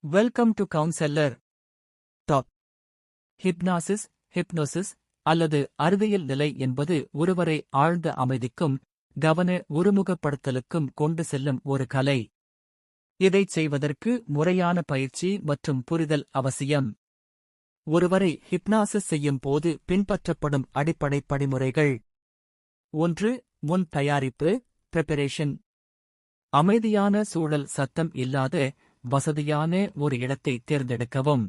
Welcome to counsellor top. Hypnosis அல்லது அறிவியல் நிலை என்பது ஒருவரை ஆழ்ந்த அமைதிக்கும் கவன ஒருமுகப்படுத்தலுக்கும் கொண்டு செல்லும் ஒரு கலை. இதைச் செய்வதற்கு முறையான பயிற்சி மற்றும் புரிதல் அவசியம். ஒருவரை ஹிப்னாசிஸ் செய்யும் போது பின்பற்றப்படும் அடிப்படை படிமுறைகள்: 1. முன் தயாரிப்பு (preparation). அமைதியான சூழல், சத்தம் இல்லாத வசதியான ஒரு இடத்தை தேர்ந்தெடுக்கவும்.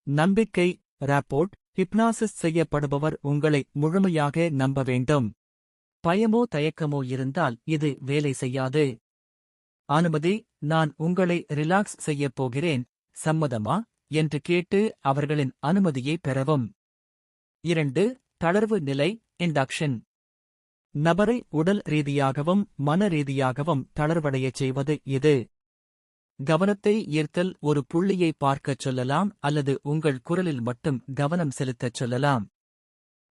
நம்பிக்கை (rapport). ஹிப்னாசிஸ் செய்யப்படுபவர் உங்களை முழுமையாக நம்ப வேண்டும். பயமோ தயக்கமோ இருந்தால் இது வேலை செய்யாது. அனுமதி: நான் உங்களை ரிலாக்ஸ் செய்யப் போகிறேன், சம்மதமா என்று கேட்டு அவர்களின் அனுமதியை பெறவும். 2. தளர்வு நிலை (induction). நபரை உடல் ரீதியாகவும் மன ரீதியாகவும் தளர்வடையச் செய்வது இது. கவனத்தை ஈர்த்தல்: ஒரு புள்ளியை பார்க்கச் சொல்லலாம் அல்லது உங்கள் குரலில் மட்டும் கவனம் செலுத்தச் சொல்லலாம்.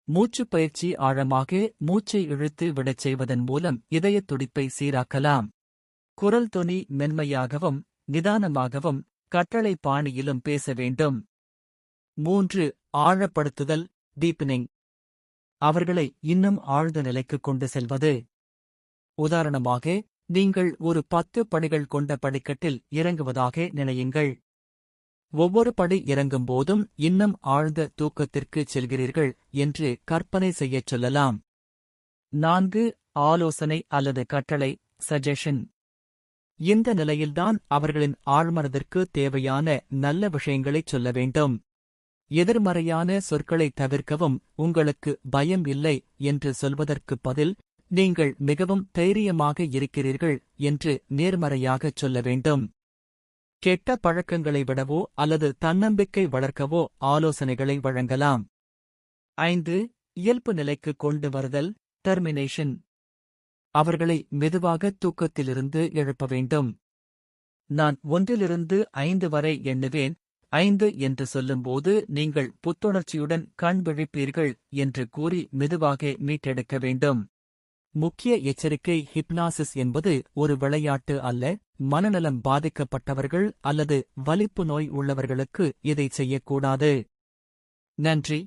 மூச்சுப் பயிற்சி: ஆழமாக மூச்சை இழுத்து விடச் செய்வதன் மூலம் இதயத் துடிப்பை சீராக்கலாம். குரல் தொனி மென்மையாகவும் நிதானமாகவும் கட்டளை பாணியிலும் பேச வேண்டும். 3. ஆழப்படுத்துதல் (டீப்பனிங்). அவர்களை இன்னும் ஆழ்ந்த நிலைக்கு கொண்டு செல்வது. உதாரணமாக, நீங்கள் ஒரு 10 படிகள் கொண்ட படிக்கட்டில் இறங்குவதாக நினையுங்கள். ஒவ்வொரு படி இறங்கும்போதும் இன்னும் ஆழ்ந்த தூக்கத்திற்குச் செல்கிறீர்கள் என்று கற்பனை செய்யச் சொல்லலாம். 4. ஆலோசனை அல்லது கட்டளை (சஜஷன்). இந்த நிலையில்தான் அவர்களின் ஆழ்மனதிற்கு தேவையான நல்ல விஷயங்களைச் சொல்ல வேண்டும். எதிர்மறையான சொற்களை தவிர்க்கவும். உங்களுக்கு பயம் இல்லை என்று சொல்வதற்குப் பதில், நீங்கள் மிகவும் தைரியமாக இருக்கிறீர்கள் என்று நேர்மறையாகச் சொல்ல வேண்டும். கெட்ட பழக்கங்களை விடவோ அல்லது தன்னம்பிக்கை வளர்க்கவோ ஆலோசனைகளை வழங்கலாம். 5. இயல்பு நிலைக்கு கொண்டு வருதல் (டெர்மினேஷன்). அவர்களை மெதுவாக தூக்கத்திலிருந்து எழுப்ப வேண்டும். நான் 1 - 5 வரை எண்ணுவேன், 5 என்று சொல்லும்போது நீங்கள் புத்துணர்ச்சியுடன் கண் விழிப்பீர்கள் என்று கூறி மெதுவாக மீட்டெடுக்க வேண்டும். முக்கிய எச்சரிக்கை: ஹிப்னாசிஸ் என்பது ஒரு விளையாட்டு அல்ல. மனநலம் பாதிக்கப்பட்டவர்கள் அல்லது வலிப்பு நோய் உள்ளவர்களுக்கு இதைச் செய்யக்கூடாது. நன்றி.